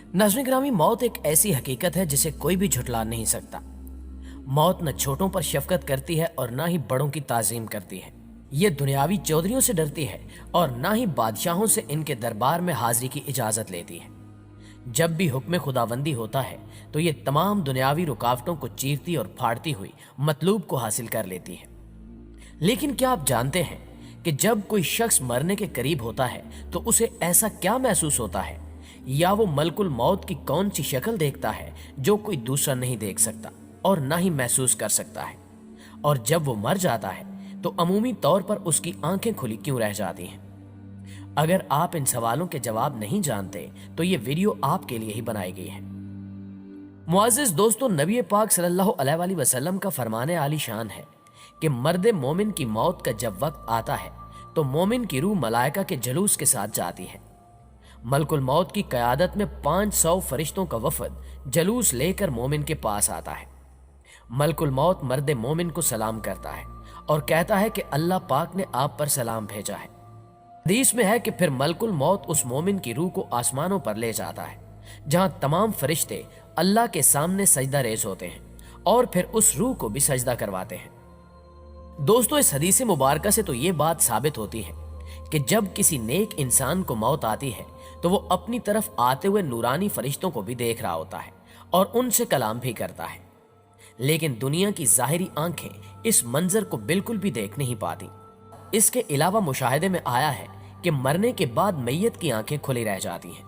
नाज़रीन गिरामी, मौत एक ऐसी हकीकत है जिसे कोई भी झुठला नहीं सकता। मौत न छोटों पर शफकत करती है और ना ही बड़ों की ताजीम करती है। ये दुनियावी चौधरियों से डरती है और ना ही बादशाहों से इनके दरबार में हाजिरी की इजाजत लेती है। जब भी हुक्म खुदाबंदी होता है तो ये तमाम दुनियावी रुकावटों को चीरती और फाड़ती हुई मतलूब को हासिल कर लेती है। लेकिन क्या आप जानते हैं कि जब कोई शख्स मरने के करीब होता है तो उसे ऐसा क्या महसूस होता है, या वो मलकुल मौत की कौन सी शक्ल देखता है जो कोई दूसरा नहीं देख सकता और ना ही महसूस कर सकता है। और जब वो मर जाता है तो अमूमी तौर पर उसकी आंखें खुली क्यों रह जाती हैं? अगर आप इन सवालों के जवाब नहीं जानते तो ये वीडियो आपके लिए ही बनाई गई है। मुअज़्ज़िज़ दोस्तों, नबी पाक सल्लल्लाहु अलैहि वसल्लम का फरमाने आली शान है कि मर्द मोमिन की मौत का जब वक्त आता है तो मोमिन की रूह मलाइका के जलूस के साथ जाती है। मलकुल मौत की क़यादत में 500 फरिश्तों का वफद जलूस लेकर मोमिन के पास आता है। मलकुल मौत मर्द मोमिन को सलाम करता है और कहता है कि अल्लाह पाक ने आप पर सलाम भेजा है। हदीस में है कि फिर मलकुल मौत उस मोमिन की रूह को आसमानों पर ले जाता है, जहां तमाम फरिश्ते अल्लाह के सामने सजदा रेज होते हैं और फिर उस रूह को भी सजदा करवाते हैं। दोस्तों, इस हदीस मुबारका से तो ये बात साबित होती है कि जब किसी नेक इंसान को मौत आती है तो वो अपनी तरफ आते हुए नूरानी फरिश्तों को भी देख रहा होता है और उनसे कलाम भी करता है। लेकिन दुनिया की जाहिरी आंखें इस मंजर को बिल्कुल भी देख नहीं पाती। इसके अलावा मुशाहिदे में आया है कि मरने के बाद मैयत की आंखें खुली रह जाती हैं।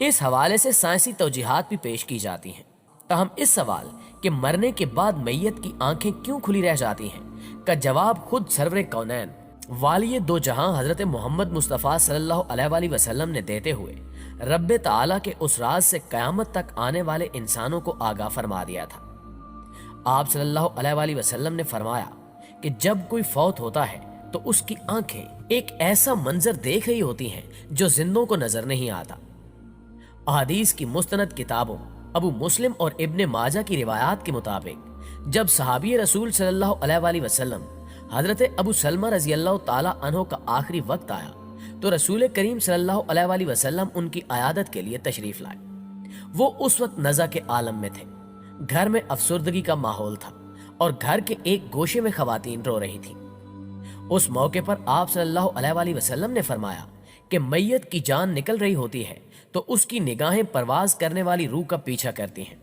इस हवाले से साइंसी तौजीहात भी पेश की जाती हैं। ताहम इस सवाल कि मरने के बाद मैयत की आंखें क्यों खुली रह जाती हैं का जवाब खुद सरवरे कौनैन वालिय दो जहां हजरत मोहम्मद मुस्तफ़ा सल्लल्लाहु अलैहि वसल्लम ने देते हुए रब्बे ताला के उस राज से कयामत तक आने वाले इंसानों को आगाह फरमा दिया था। आप सल्लल्लाहु अलैहि वसल्लम ने फरमाया कि जब कोई फौत होता है तो उसकी आंखें एक ऐसा मंजर देख रही होती हैं जो जिंदों को नजर नहीं आता। अहादीस की मुस्तनद किताबों अबू मुस्लिम और इब्ने माजा की रिवायात के मुताबिक जब सहाबी रसूल सल्लल्लाहु अलैहि वसल्लम हजरत अबू सलमा रजी अल्लाह ताला अन्हो का आखिरी वक्त आया तो रसूल करीम सल्लल्लाहु अलैहि वसल्लम उनकी अयादत के लिए तशरीफ लाए। वो उस वक्त नज़ा के आलम में थे। घर में अफसुर्दगी का माहौल था और घर के एक गोशे में खवातीन रो रही थी। उस मौके पर आप सल्लल्लाहु अलैहि वसल्लम ने फरमाया कि मैयत की जान निकल रही होती है तो उसकी निगाहें परवाज करने वाली रूह का पीछा करती हैं।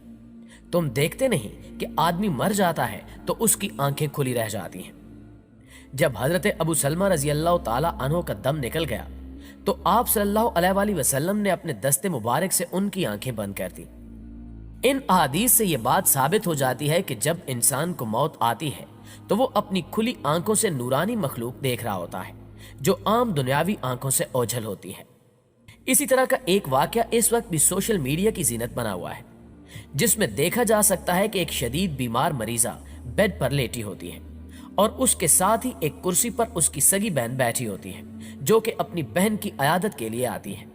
तुम देखते नहीं कि आदमी मर जाता है तो उसकी आंखें खुली रह जाती हैं। जब हजरत अबू सलमा रजी अल्लाह ताला अन्हो का दम निकल गया तो आप सल्लल्लाहु अलैहि वसल्लम ने अपने दस्ते मुबारक से उनकी आंखें बंद कर दी। इन अहादीस से यह बात साबित हो जाती है कि जब इंसान को मौत आती है तो वो अपनी खुली आंखों से नूरानी मखलूक देख रहा होता है जो आम दुनियावी आंखों से ओझल होती है। इसी तरह का एक वाकया इस वक्त भी सोशल मीडिया की जीनत बना हुआ है, जिसमें देखा जा सकता है कि एक शदीद बीमार मरीजा बेड पर लेटी होती है और उसके साथ ही एक कुर्सी पर उसकी सगी बहन बैठी होती है जो कि अपनी बहन की अयादत के लिए आती है।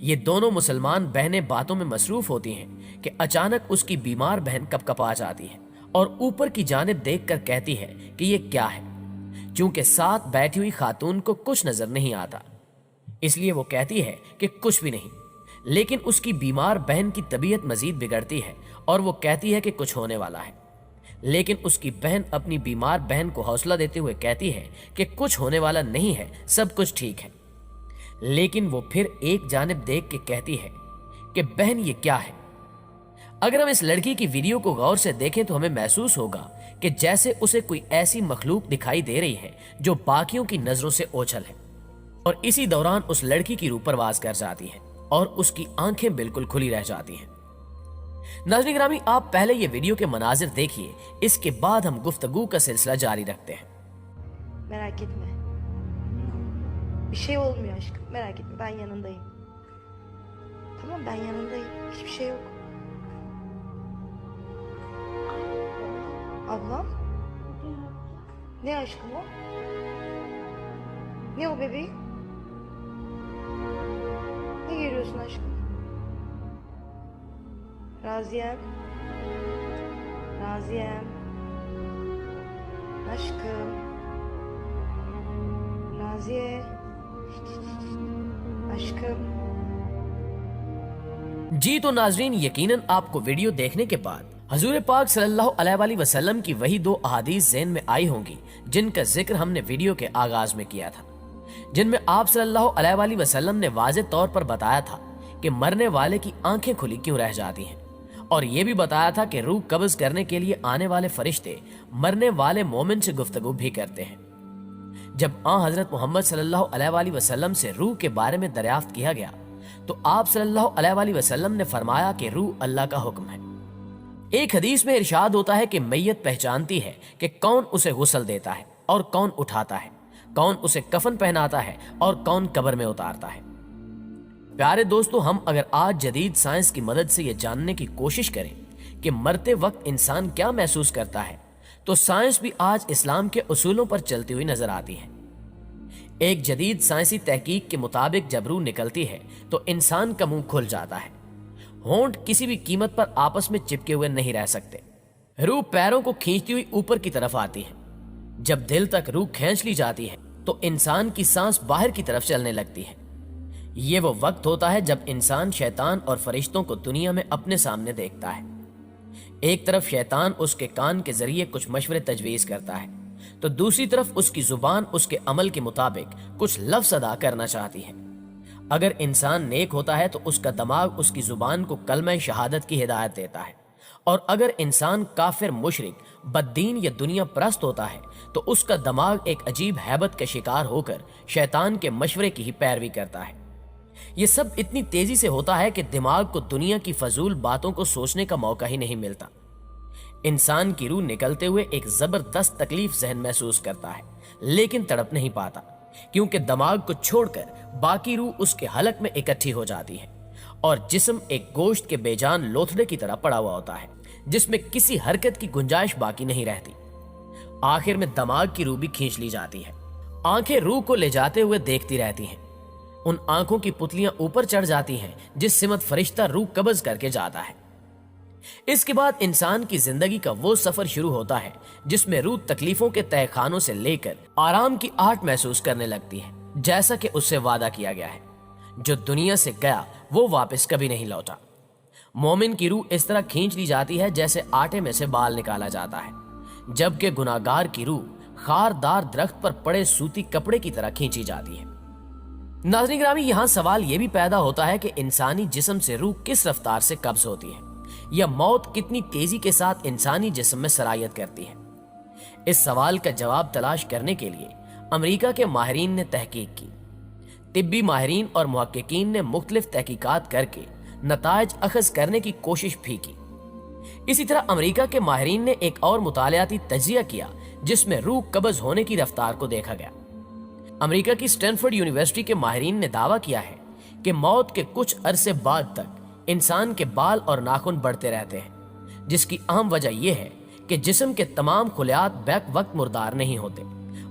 ये दोनों मुसलमान बहनें बातों में मसरूफ होती हैं कि अचानक उसकी बीमार बहन कपकपा जाती है और ऊपर की जानिब देखकर कहती है कि ये क्या है। चूंकि साथ बैठी हुई खातून को कुछ नजर नहीं आता, इसलिए वो कहती है कि कुछ भी नहीं। लेकिन उसकी बीमार बहन की तबीयत मजीद बिगड़ती है और वो कहती है कि कुछ होने वाला है। लेकिन उसकी बहन अपनी बीमार बहन को हौसला देते हुए कहती है कि कुछ होने वाला नहीं है, सब कुछ ठीक है। लेकिन वो फिर एक जानिब देख के कहती है कि बहन ये क्या है। अगर हम इस लड़की की वीडियो को गौर से देखें तो हमें महसूस होगा कि जैसे उसे कोई ऐसी मखलूक दिखाई दे रही है जो बाकियों की नजरों से ओझल है। और इसी दौरान उस लड़की की रूह परवाज कर जाती है और उसकी आंखें बिल्कुल खुली रह जाती हैं। नाज़रीन गिरामी, आप पहले ये वीडियो के मनाजिर देखिए, इसके बाद हम गुफ्तगू का सिलसिला जारी रखते हैं। Merak etme. Bir şey olmuyor aşkım. Merak etme. Ben yanındayım. Tamam, ben yanındayım. Hiçbir şey yok. Ablam? Ne aşkım o? Ne o bebeğim? Ne görüyorsun aşkım? Raziyem. Raziyem. Aşkım. Raziye. Aşkım. जी तो नाजरीन, यकीनन आपको video देखने के बाद हजूर पाक सल्लल्लाहु अलैहि वसल्लम की वही दो अहादीस ज़हन में आई होंगी जिनका जिक्र हमने वीडियो के आगाज में किया था, जिनमें आप सल्लल्लाहु अलैहि वसल्लम ने वाज़ेह तौर पर बताया था कि मरने वाले की आंखें खुली क्यों रह जाती हैं, और ये भी बताया था कि रूह कब्ज करने के लिए आने वाले फरिश्ते मरने वाले मोमिन से गुफ्तगू भी करते हैं। जब हजरत मोहम्मद सल्लल्लाहु अलैहि वसल्लम से रूह के बारे में दरियाफ्त किया गया तो आप सल्लल्लाहु अलैहि वसल्लम ने फरमाया कि रूह अल्लाह का हुक्म है। एक हदीस में इरशाद होता है कि मैयत पहचानती है कि कौन उसे गुस्ल देता है और कौन उठाता है, कौन उसे कफन पहनाता है और कौन कब्र में उतारता है। प्यारे दोस्तों, हम अगर आज जदीद साइंस की मदद से ये जानने की कोशिश करें कि मरते वक्त इंसान क्या महसूस करता है, तो साइंस भी आज इस्लाम के उसूलों पर चलती हुई नजर आती है। एक जदीद साइंसी तहकीक के मुताबिक जब रूह निकलती है तो इंसान का मुंह खुल जाता है। होंठ किसी भी कीमत पर आपस में चिपके हुए नहीं रह सकते। रूह पैरों को खींचती हुई ऊपर की तरफ आती है। जब दिल तक रूह खींच ली जाती है तो इंसान की सांस बाहर की तरफ चलने लगती है। ये वो वक्त होता है जब इंसान शैतान और फरिश्तों को दुनिया में अपने सामने देखता है। एक तरफ शैतान उसके कान के जरिए कुछ मशवरे तजवीज करता है, तो दूसरी तरफ उसकी जुबान उसके अमल के मुताबिक कुछ लफ्ज अदा करना चाहती है। अगर इंसान नेक होता है तो उसका दिमाग उसकी जुबान को कलमा शहादत की हिदायत देता है, और अगर इंसान काफिर, मुशरिक, बद्दीन या दुनिया परस्त होता है तो उसका दिमाग एक अजीब हैबत का शिकार होकर शैतान के मशवरे की ही पैरवी करता है। ये सब इतनी तेजी से होता है कि दिमाग को दुनिया की फजूल बातों को सोचने का मौका ही नहीं मिलता। इंसान की रूह निकलते हुए एक जबरदस्त तकलीफ जहन महसूस करता है, लेकिन तड़प नहीं पाता, क्योंकि दिमाग को छोड़कर बाकी रूह उसके हलक में इकट्ठी हो जाती है और जिस्म एक गोश्त के बेजान लोथड़े की तरह पड़ा हुआ होता है, जिसमें किसी हरकत की गुंजाइश बाकी नहीं रहती। आखिर में दिमाग की रूह भी खींच ली जाती है। आंखें रूह को ले जाते हुए देखती रहती हैं। उन आंखों की पुतलियां ऊपर चढ़ जाती हैं जिस सिमत फरिश्ता रूह कब्ज करके जाता है। इसके बाद इंसान की जिंदगी का वो सफर शुरू होता है जिसमें रूह तकलीफों के तहखानों से लेकर आराम की आहट महसूस करने लगती है, जैसा कि उससे वादा किया गया है। जो दुनिया से गया वो वापस कभी नहीं लौटा। मोमिन की रूह इस तरह खींच ली जाती है जैसे आटे में से बाल निकाला जाता है, जबकि गुनाहगार की रूह खारदार दरख्त पर पड़े सूती कपड़े की तरह खींची जाती है। नाज़रीन गिरामी, यहाँ सवाल ये भी पैदा होता है कि इंसानी जिस्म से रूह किस रफ्तार से कब्ज होती है, या मौत कितनी तेजी के साथ इंसानी जिस्म में सरायत करती है। इस सवाल का जवाब तलाश करने के लिए अमेरिका के माहिरीन ने तहकीक की। तिब्बी माहिरीन और मुहक्किकीन ने मुख्तलिफ तहकीकात करके नताइज अखज करने की कोशिश भी की। इसी तरह अमेरिका के माहिरीन ने एक और मुतालियाती तजिया किया जिसमें रूह कब्ज होने की रफ्तार को देखा गया। अमेरिका की स्टैनफोर्ड यूनिवर्सिटी के माहिरीन ने दावा किया है कि मौत के कुछ अरसे बाद तक इंसान के बाल और नाखून बढ़ते रहते हैं, जिसकी अहम वजह यह है कि जिस्म के तमाम खुलियात बैक वक्त मुर्दार नहीं होते,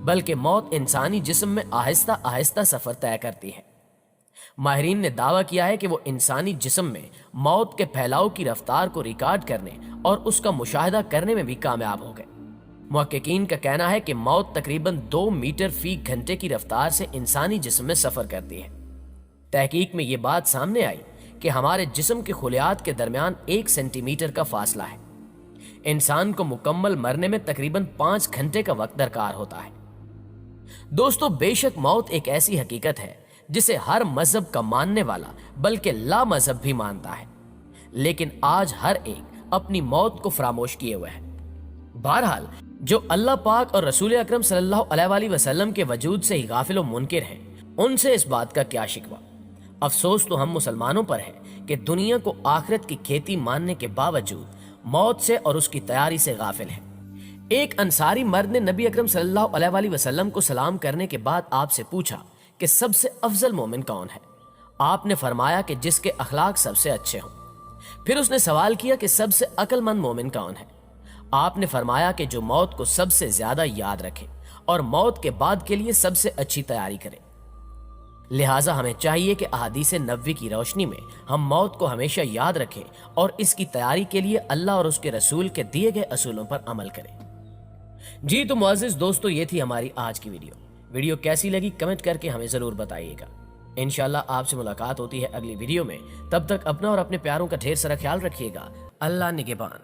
बल्कि मौत इंसानी जिस्म में आहिस्ता आहिस्ता सफर तय करती है। माहिरीन ने दावा किया है कि वो इंसानी जिस्म में मौत के फैलाव की रफ्तार को रिकॉर्ड करने और उसका मुशाहिदा करने में भी कामयाब हो गए। मुहक्किकीन का कहना है कि मौत तकरीबन 2 मीटर फी घंटे की रफ्तार से इंसानी जिस्म में सफर करती है। तहकीक में ये बात सामने आई कि हमारे जिस्म के खुलियात के दरमियान 1 सेंटीमीटर का फासला है। इंसान को मुकम्मल मरने में तकरीबन 5 घंटे का वक्त दरकार होता है। दोस्तों, बेशक मौत एक ऐसी हकीकत है जिसे हर मजहब का मानने वाला बल्कि ला मजहब भी मानता है, लेकिन आज हर एक अपनी मौत को फरामोश किए हुए है। बहरहाल, जो अल्लाह पाक और रसूल अकरम सल्लल्लाहु अलैहि वसल्लम के वजूद से ही गाफिल व मुनकिर हैं, उनसे इस बात का क्या शिकवा। अफसोस तो हम मुसलमानों पर है कि दुनिया को आखिरत की खेती मानने के बावजूद मौत से और उसकी तैयारी से गाफिल है। एक अंसारी मर्द ने नबी अकरम सल्लल्लाहु अलैहि वसल्लम को सलाम करने के बाद आपसे पूछा कि सबसे अफजल मोमिन कौन है। आपने फरमाया कि जिसके अखलाक सबसे अच्छे हों। फिर उसने सवाल किया कि सबसे अक्लमंद मोमिन कौन है। आपने फरमाया कि जो मौत को सबसे ज्यादा याद रखे और मौत के बाद के लिए सबसे अच्छी तैयारी करे। लिहाजा हमें चाहिए कि अहादीस नबवी की रोशनी में हम मौत को हमेशा याद रखें और इसकी तैयारी के लिए अल्लाह और उसके रसूल के दिए गए असूलों पर अमल करें। जी तो मुअज़्ज़िज़ दोस्तों, ये थी हमारी आज की वीडियो कैसी लगी कमेंट करके हमें जरूर बताइएगा। انشاءاللہ آپ سے ملاقات ہوتی ہے اگلی ویڈیو میں. تب تک اپنا اور اپنے پیاروں کا ڈھیر سارا خیال رکھیے گا. اللہ نگہبان.